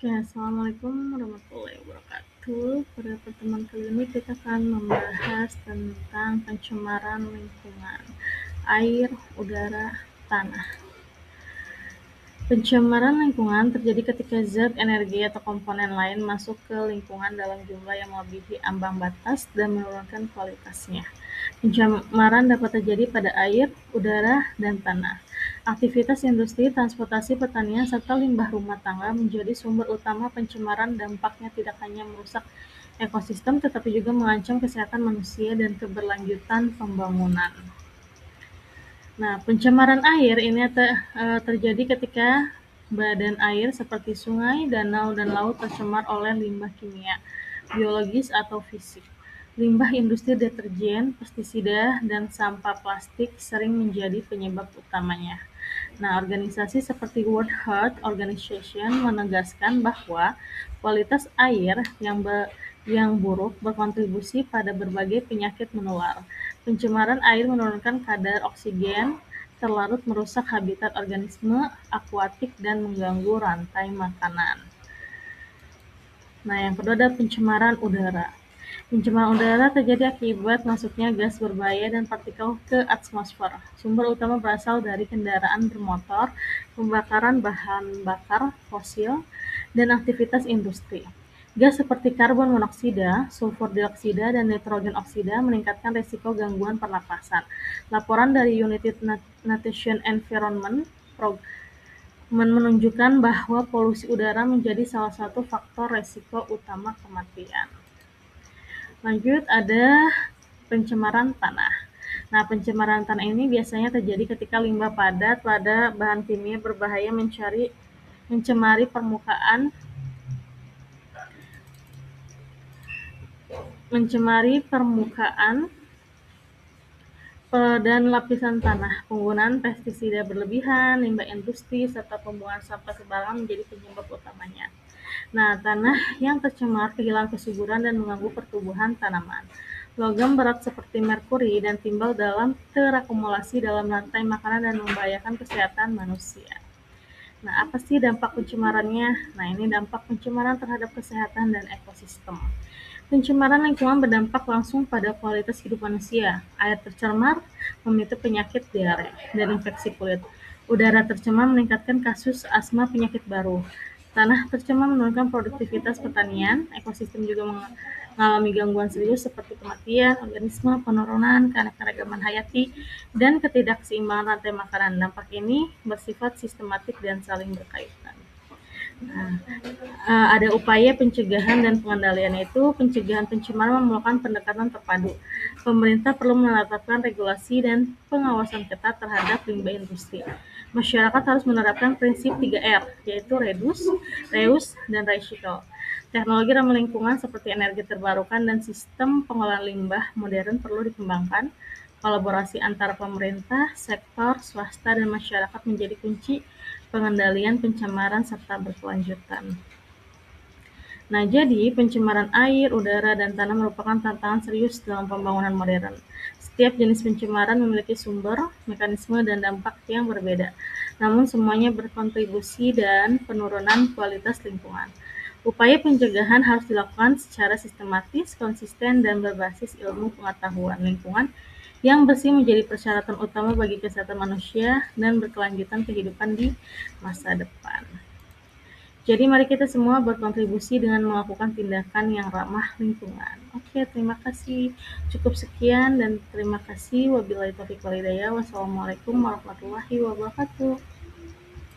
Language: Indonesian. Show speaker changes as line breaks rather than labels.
Oke, assalamualaikum warahmatullahi wabarakatuh. Pada pertemuan kali ini kita akan membahas tentang pencemaran lingkungan, air, udara, tanah. Pencemaran lingkungan terjadi ketika zat, energi, atau komponen lain masuk ke lingkungan dalam jumlah yang melebihi ambang batas dan menurunkan kualitasnya. Pencemaran dapat terjadi pada air, udara, dan tanah. Aktivitas industri, transportasi, pertanian, serta limbah rumah tangga menjadi sumber utama pencemaran. Dampaknya tidak hanya merusak ekosistem, tetapi juga mengancam kesehatan manusia dan keberlanjutan pembangunan. Nah, pencemaran air ini terjadi ketika badan air seperti sungai, danau, dan laut tercemar oleh limbah kimia, biologis, atau fisik. Limbah industri deterjen, pestisida, dan sampah plastik sering menjadi penyebab utamanya. Nah, organisasi seperti World Health Organization menegaskan bahwa kualitas air yang buruk berkontribusi pada berbagai penyakit menular. Pencemaran air menurunkan kadar oksigen terlarut, merusak habitat organisme akuatik, dan mengganggu rantai makanan. Nah, yang kedua ada pencemaran udara. Pencemaran udara terjadi akibat masuknya gas berbahaya dan partikel ke atmosfer. Sumber utama berasal dari kendaraan bermotor, pembakaran bahan bakar fosil, dan aktivitas industri. Gas seperti karbon monoksida, sulfur dioksida, dan nitrogen oksida meningkatkan risiko gangguan pernapasan. Laporan dari United Nations Environment menunjukkan bahwa polusi udara menjadi salah satu faktor risiko utama kematian. Lanjut, ada pencemaran tanah. Nah, pencemaran tanah ini biasanya terjadi ketika limbah padat pada bahan kimia berbahaya mencemari permukaan dan lapisan tanah. Penggunaan pestisida berlebihan, limbah industri, serta pembuangan sampah sembarangan menjadi penyebab utamanya. Nah, tanah yang tercemar kehilangan kesuburan dan mengganggu pertumbuhan tanaman. Logam berat seperti merkuri dan timbal terakumulasi dalam rantai makanan dan membahayakan kesehatan manusia. Nah, apa sih dampak pencemarannya? Nah, ini dampak pencemaran terhadap kesehatan dan ekosistem. Pencemaran lingkungan berdampak langsung pada kualitas hidup manusia. Air tercemar memicu penyakit diare dan infeksi kulit. Udara tercemar meningkatkan kasus asma penyakit baru. Tanah tercemar menurunkan produktivitas pertanian. Ekosistem juga mengalami gangguan serius seperti kematian organisme, penurunan keanekaragaman hayati, dan ketidakseimbangan rantai makanan. Dampak ini bersifat sistematik dan saling berkaitan. Nah, ada upaya pencegahan dan pengendalian, yaitu pencegahan pencemaran memerlukan pendekatan terpadu. Pemerintah perlu menetapkan regulasi dan pengawasan ketat terhadap limbah industri. Masyarakat harus menerapkan prinsip 3R, yaitu reuse, dan recycle. Teknologi ramah lingkungan seperti energi terbarukan dan sistem pengolahan limbah modern perlu dikembangkan. Kolaborasi antara pemerintah, sektor swasta, dan masyarakat menjadi kunci pengendalian pencemaran serta berkelanjutan. Nah, jadi pencemaran air, udara, dan tanah merupakan tantangan serius dalam pembangunan modern. Setiap jenis pencemaran memiliki sumber, mekanisme, dan dampak yang berbeda. Namun semuanya berkontribusi dan penurunan kualitas lingkungan. Upaya pencegahan harus dilakukan secara sistematis, konsisten, dan berbasis ilmu pengetahuan lingkungan yang bersih menjadi persyaratan utama bagi kesehatan manusia dan berkelanjutan kehidupan di masa depan. Jadi mari kita semua berkontribusi dengan melakukan tindakan yang ramah lingkungan. Oke, terima kasih. Cukup sekian dan terima kasih. Wabillahi taufiq wal hidayah. Wassalamualaikum warahmatullahi wabarakatuh.